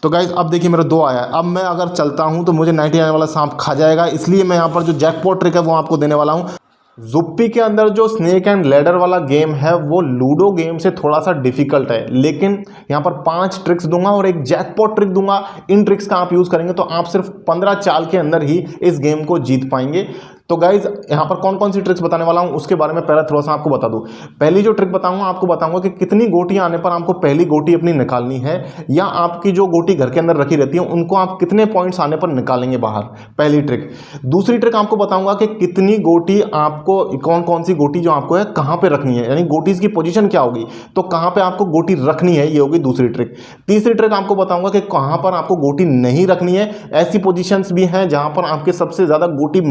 तो गाइज अब देखिए मेरा 2 आया है। अब मैं अगर चलता हूँ तो मुझे 99 वाला सांप खा जाएगा, इसलिए मैं यहाँ पर जो जैकपॉट ट्रिक है वो आपको देने वाला हूँ। ज़ुप्पी के अंदर जो स्नेक एंड लैडर वाला गेम है वो लूडो गेम से थोड़ा सा डिफिकल्ट है, लेकिन यहाँ पर 5 ट्रिक्स दूंगा और एक जैकपॉट ट्रिक दूंगा। इन ट्रिक्स का आप यूज़ करेंगे तो आप सिर्फ 15 चाल के अंदर ही इस गेम को जीत पाएंगे। तो गाइज यहाँ पर कौन कौन सी ट्रिक्स बताने वाला हूँ उसके बारे में पहले थोड़ा सा आपको बता दूँ। पहली जो ट्रिक बताऊंगा आपको बताऊंगा कि कितनी गोटियां आने पर आपको पहली गोटी अपनी निकालनी है, या आपकी जो गोटी घर के अंदर रखी रहती है उनको आप कितने पॉइंट्स आने पर निकालेंगे बाहर, पहली ट्रिक। दूसरी ट्रिक आपको बताऊंगा कि कितनी गोटी आपको, कौन कौन सी गोटी जो आपको है कहाँ पर रखनी है, यानी गोटीज की पोजिशन क्या होगी, तो कहाँ पर आपको गोटी रखनी है, ये होगी दूसरी ट्रिक। तीसरी ट्रिक आपको बताऊंगा कि कहाँ पर आपको गोटी नहीं रखनी है। ऐसी पोजिशंस भी हैं जहाँ पर आपके सबसे ज़्यादा गोटी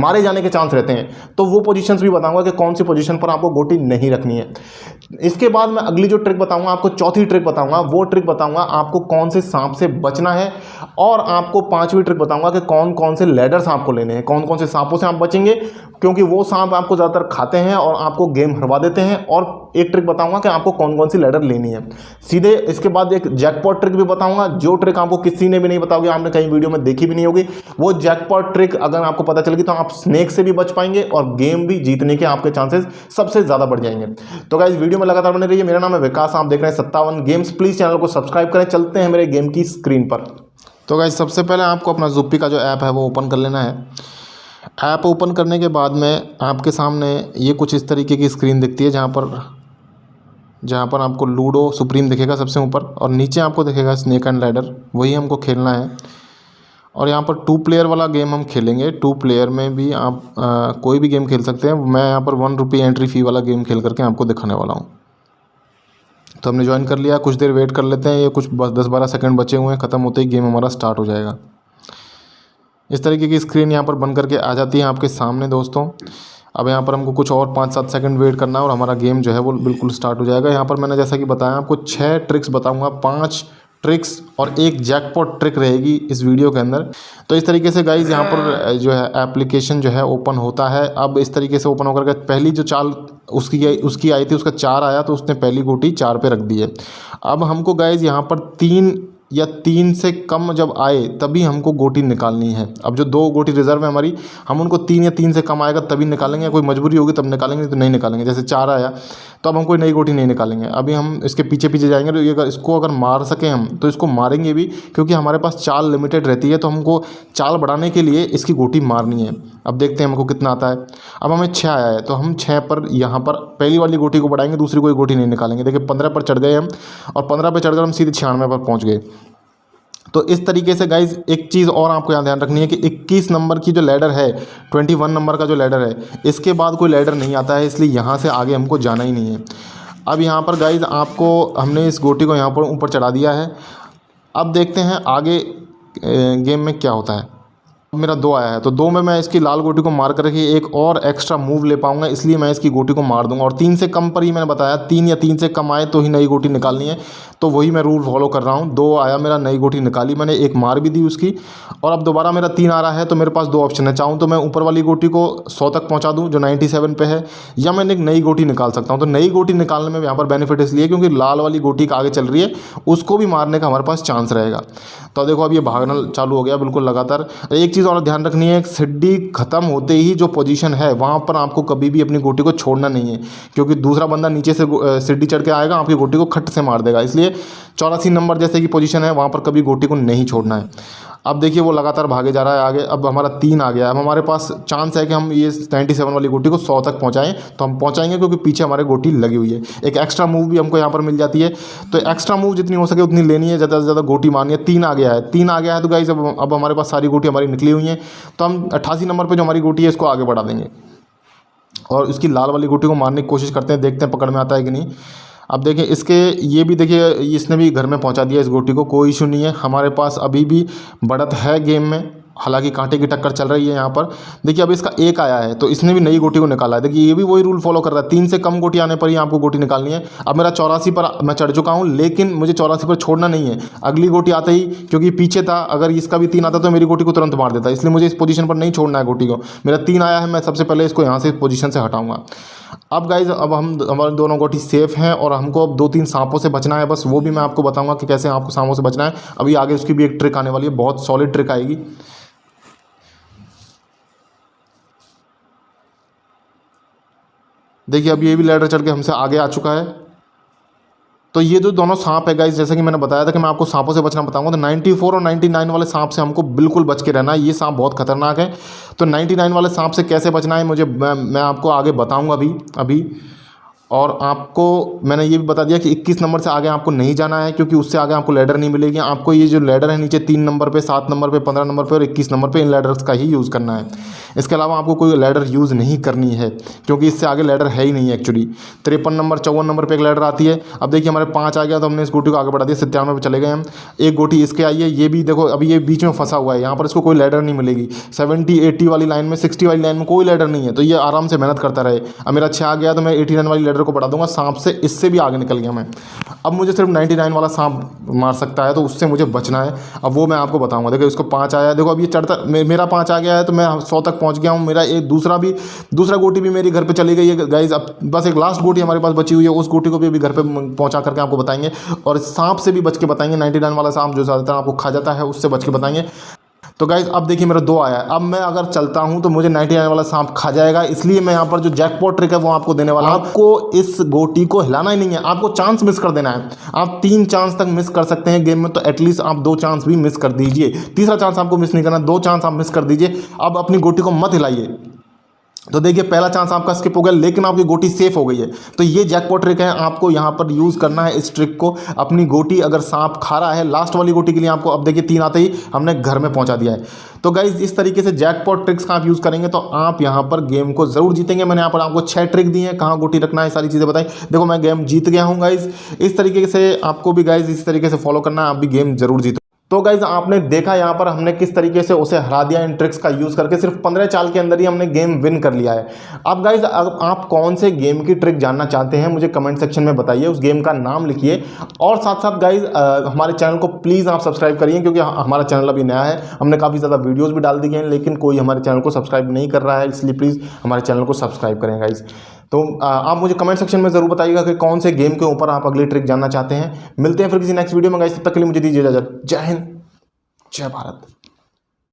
मारे जाने के चांस रहते हैं, तो वो पोजीशंस भी बताऊंगा कि कौन सी पोजीशन पर आपको गोटी नहीं रखनी है। इसके बाद मैं अगली जो ट्रिक बताऊंगा आपको, चौथी ट्रिक बताऊंगा, वो ट्रिक बताऊंगा आपको कौन से सांप से बचना है, और आपको 5वीं ट्रिक बताऊंगा कि कौन कौन से लैडर्स आपको लेने हैं, कौन कौन से सांपों से आप बचेंगे, क्योंकि वो सांप आपको ज़्यादातर खाते हैं और आपको गेम हरवा देते हैं। और एक ट्रिक बताऊंगा कि आपको कौन कौन सी लैडर लेनी है सीधे। इसके बाद एक जैकपॉट ट्रिक भी बताऊंगा, जो ट्रिक आपको किसी ने भी नहीं बताओगे, आपने कहीं वीडियो में देखी भी नहीं होगी। वो जैकपॉट ट्रिक अगर आपको पता चलेगी तो आप स्नेक से भी बच पाएंगे और गेम भी जीतने के आपके चांसेस सबसे ज़्यादा बढ़ जाएंगे। तो गाइस वीडियो में लगातार बने रहिए। मेरा नाम है विकास, आप देख रहे हैं 57 गेम्स। प्लीज़ चैनल को सब्सक्राइब करें। चलते हैं मेरे गेम की स्क्रीन पर। तो गाइस सबसे पहले आपको अपना ज़ुप्पी का जो ऐप है वो ओपन कर लेना है। ऐप ओपन करने के बाद में आपके सामने ये कुछ इस तरीके की स्क्रीन दिखती है, जहाँ पर आपको लूडो सुप्रीम दिखेगा सबसे ऊपर, और नीचे आपको दिखेगा स्नेक एंड लैडर, वही हमको खेलना है। और यहाँ पर 2 प्लेयर वाला गेम हम खेलेंगे। 2 प्लेयर में भी आप कोई भी गेम खेल सकते हैं। मैं यहाँ पर 1 रुपये एंट्री फ़ी वाला गेम खेल करके आपको दिखाने वाला हूँ। तो हमने ज्वाइन कर लिया, कुछ देर वेट कर लेते हैं। ये कुछ 10-12 सेकंड बचे हुए हैं, ख़त्म होते ही गेम हमारा स्टार्ट हो जाएगा। इस तरीके की स्क्रीन यहाँ पर बन करके आ जाती है आपके सामने दोस्तों। अब यहाँ पर हमको कुछ और 5-7 सेकंड वेट करना है और हमारा गेम जो है वो बिल्कुल स्टार्ट हो जाएगा। यहाँ पर मैंने जैसा कि बताया आपको 6 ट्रिक्स बताऊँगा, 5 ट्रिक्स और एक जैकपॉट ट्रिक रहेगी इस वीडियो के अंदर। तो इस तरीके से गाइज़ यहाँ पर जो है एप्लीकेशन जो है ओपन होता है। अब इस तरीके से ओपन होकर के पहली जो चाल उसकी आई थी, उसका 4 आया तो उसने पहली गोटी 4 पे रख दी है। अब हमको गाइज़ यहाँ पर 3 या 3 से कम जब आए तभी हमको गोटी निकालनी है। अब जो 2 गोटी रिजर्व है हमारी, हम उनको 3 या 3 से कम आएगा तभी निकालेंगे, कोई मजबूरी होगी तब निकालेंगे, तो नहीं निकालेंगे। जैसे 4 आया तो अब हम कोई नई गोटी नहीं निकालेंगे। अभी हम इसके पीछे पीछे जाएंगे, तो ये इसको अगर मार सकें हम तो इसको मारेंगे भी, क्योंकि हमारे पास चाल लिमिटेड रहती है, तो हमको चाल बढ़ाने के लिए इसकी गोटी मारनी है। अब देखते हैं हमको कितना आता है। अब हमें 6 आया है तो हम 6 पर यहाँ पर पहली वाली गोटी को बढ़ाएंगे, दूसरी कोई गोटी नहीं निकालेंगे। देखिए 15 पर चढ़ गए हम, और 15 पर चढ़कर हम सीधे 96 पर पहुँच गए। तो इस तरीके से गाइज़ एक चीज़ और आपको यहाँ ध्यान रखनी है कि 21 नंबर की जो लैडर है, 21 नंबर का जो लैडर है, इसके बाद कोई लैडर नहीं आता है, इसलिए यहाँ से आगे हमको जाना ही नहीं है। अब यहाँ पर गाइज़ आपको हमने इस गोटी को यहाँ पर ऊपर चढ़ा दिया है। अब देखते हैं आगे गेम में क्या होता है। मेरा 2 आया है तो 2 में मैं इसकी लाल गोटी को मार करके एक और एक्स्ट्रा मूव ले पाऊंगा, इसलिए मैं इसकी गोटी को मार दूंगा। और 3 से कम पर ही मैंने बताया, 3 या 3 से कम आए तो ही नई गोटी निकालनी है, तो वही मैं रूल फॉलो कर रहा हूँ। 2 आया मेरा, नई गोटी निकाली मैंने, एक मार भी दी उसकी, और अब दोबारा मेरा 3 आ रहा है। तो मेरे पास 2 ऑप्शन है, चाहूँ तो मैं ऊपर वाली गोटी को 100 तक पहुँचा दूँ जो 97 पे है, या मैंने एक नई गोटी निकाल सकता हूँ। तो नई गोटी निकालने में यहाँ पर बेनिफिट इसलिए क्योंकि लाल वाली गोटी का आगे चल रही है, उसको भी मारने का हमारे पास चांस रहेगा। तो देखो अब ये भागना चालू हो गया बिल्कुल लगातार। एक चीज़ और ध्यान रखनी है, सीढ़ी खत्म होते ही जो पोजीशन है वहाँ पर आपको कभी भी अपनी गोटी को छोड़ना नहीं है, क्योंकि दूसरा बंदा नीचे से सीढ़ी चढ़ के आएगा, आपकी गोटी को खट से मार देगा। इसलिए 84 नंबर जैसे की पोजीशन है वहाँ पर कभी गोटी को नहीं छोड़ना है। अब देखिए वो लगातार भागे जा रहा है आगे। अब हमारा 3 आ गया है। अब हमारे पास चांस है कि हम ये 97 वाली गोटी को 100 तक पहुंचाएं, तो हम पहुंचाएंगे क्योंकि पीछे हमारे गोटी लगी हुई है। एक एक्स्ट्रा मूव भी हमको यहाँ पर मिल जाती है, तो एक्स्ट्रा मूव जितनी हो सके उतनी लेनी है, ज़्यादा से ज़्यादा गोटी मारनी है। 3 आ गया है, 3 आ गया है तो गाइस अब हमारे पास सारी गोटी हमारी निकली हुई हैं, तो हम 88 नंबर पर जो हमारी गोटी है इसको आगे बढ़ा देंगे और इसकी लाल वाली गोटी को मारने की कोशिश करते हैं, देखते हैं पकड़ में आता है कि नहीं। अब देखिए इसके ये भी देखिए इसने भी घर में पहुंचा दिया इस गोटी को, कोई इशू नहीं है। हमारे पास अभी भी बढ़त है गेम में, हालांकि कांटे की टक्कर चल रही है यहाँ पर। देखिए अब इसका 1 आया है तो इसने भी नई गोटी को निकाला है। देखिए ये भी वही रूल फॉलो कर रहा है, 3 से कम गोटी आने पर ही आपको गोटी निकालनी है। अब मेरा 84 पर मैं चढ़ चुका हूँ, लेकिन मुझे 84 पर छोड़ना नहीं है। अगली गोटी आते ही, क्योंकि पीछे था, अगर इसका भी 3 आता तो मेरी गोटी को तुरंत मार देता, इसलिए मुझे इस पोजीशन पर नहीं छोड़ना है गोटी को। मेरा 3 आया है, मैं सबसे पहले इसको यहाँ से इस पोजीशन से हटाऊंगा। अब गाइज अब हम हमारे दोनों गोटी सेफ हैं और हमको अब 2-3 सांपों से बचना है बस, वो भी मैं आपको बताऊंगा कि कैसे आपको सांपों से बचना है। अभी आगे उसकी भी एक ट्रिक आने वाली है, बहुत सॉलिड ट्रिक आएगी। देखिए अब ये भी लैडर चढ़ के हमसे आगे आ चुका है। तो ये जो दोनों सांप है गाइस, जैसे कि मैंने बताया था कि मैं आपको सांपों से बचना बताऊंगा, तो 94 और 99 वाले सांप से हमको बिल्कुल बच के रहना है। ये सांप बहुत खतरनाक है। तो 99 वाले सांप से कैसे बचना है मैं आपको आगे बताऊंगा अभी। और आपको मैंने ये भी बता दिया कि 21 नंबर से आगे आपको नहीं जाना है, क्योंकि उससे आगे आपको लैडर नहीं मिलेगी। आपको ये जो लैडर है नीचे 3 नंबर पे, 7 नंबर पे, 15 नंबर पे और 21 नंबर पे, इन लैडर्स का ही यूज़ करना है। इसके अलावा आपको कोई लैडर यूज़ नहीं करनी है, क्योंकि इससे आगे लैडर है ही नहीं एक्चुअली। 53 नंबर 54 नंबर पर एक लैडर आती है। अब देखिए हमारे 5 आ गया, तो हमने इस गोटी को आगे बढ़ा दिया, 97 पे चले गए हम। एक गोटी इसके आई है, ये भी देखो अभी ये बीच में फंसा हुआ है, यहाँ पर इसको कोई लैडर नहीं मिलेगी। 70 80 वाली लाइन में, 60 वाली लाइन में कोई लैडर नहीं है, तो ये आराम से मेहनत करता रहे। अब मेरा 6 आ गया, तो मैं 89 वाली लैडर को बढ़ा दूंगा सांप से, इससे भी आगे निकल गया मैं। अब मुझे सिर्फ 99 वाला सांप मार सकता है, तो उससे मुझे बचना है। अब वो मैं आपको बताऊंगा। देखो इसको 5 आया है, देखो अब ये चढ़ता, मेरा 5 आ गया है, तो मैं 100 तक पहुंच गया हूँ। मेरा एक दूसरा गोटी भी मेरी घर पे चली गई है गाइज। अब बस एक लास्ट गोटी हमारे पास बची हुई है, उस गोटी को भी अभी घर पे पहुंचा करके आपको बताएंगे। और सांप से भी बच के बताएंगे, 99 वाला सांप जो ज़्यादातर आपको खा जाता है, उससे बच के बताएंगे। तो गाइज अब देखिए मेरा 2 आया है। अब मैं अगर चलता हूं तो मुझे 99 वाला सांप खा जाएगा, इसलिए मैं यहाँ पर जो जैकपॉट ट्रिक है वो आपको देने वाला हूं। आपको इस गोटी को हिलाना ही नहीं है, आपको चांस मिस कर देना है। आप 3 चांस तक मिस कर सकते हैं गेम में, तो एटलीस्ट आप 2 चांस भी मिस कर दीजिए। तीसरा चांस आपको मिस नहीं करना, 2 चांस आप मिस कर दीजिए। अब अपनी गोटी को मत हिलाइए। तो देखिए पहला चांस आपका स्किप हो गया, लेकिन आपकी गोटी सेफ हो गई है। तो ये जैकपॉट ट्रिक है, आपको यहाँ पर यूज़ करना है इस ट्रिक को। अपनी गोटी अगर सांप खा रहा है, लास्ट वाली गोटी के लिए आपको अब देखिए 3 आते ही हमने घर में पहुँचा दिया है। तो गाइज इस तरीके से जैकपॉट ट्रिक्स का आप यूज़ करेंगे तो आप यहाँ पर गेम को ज़रूर जीतेंगे। मैंने यहाँ पर आपको 6 ट्रिक दी हैं, कहाँ गोटी रखना है, सारी चीज़ें बताई। देखो मैं गेम जीत गया हूँ गाइज। इस तरीके से आपको भी गाइज इस तरीके से फॉलो करना है, आप भी गेम जरूर जीतो। तो गाइज आपने देखा यहाँ पर हमने किस तरीके से उसे हरा दिया इन ट्रिक्स का यूज़ करके। सिर्फ 15 चाल के अंदर ही हमने गेम विन कर लिया है। अब गाइज आप कौन से गेम की ट्रिक जानना चाहते हैं मुझे कमेंट सेक्शन में बताइए, उस गेम का नाम लिखिए। और साथ साथ गाइज हमारे चैनल को प्लीज़ आप सब्सक्राइब करिए, क्योंकि हमारा चैनल अभी नया है। हमने काफ़ी ज़्यादा वीडियोज़ भी डाल दी हैं, लेकिन कोई हमारे चैनल को सब्सक्राइब नहीं कर रहा है, इसलिए प्लीज़ हमारे चैनल को सब्सक्राइब करें गाइज। तो आप मुझे कमेंट सेक्शन में ज़रूर बताइएगा कि कौन से गेम के ऊपर आप अगली ट्रिक जानना चाहते हैं। मिलते हैं फिर किसी नेक्स्ट वीडियो में गाइज, तब तक के लिए मुझे दीजिए इजाज़त। जय हिंद, जय भारत।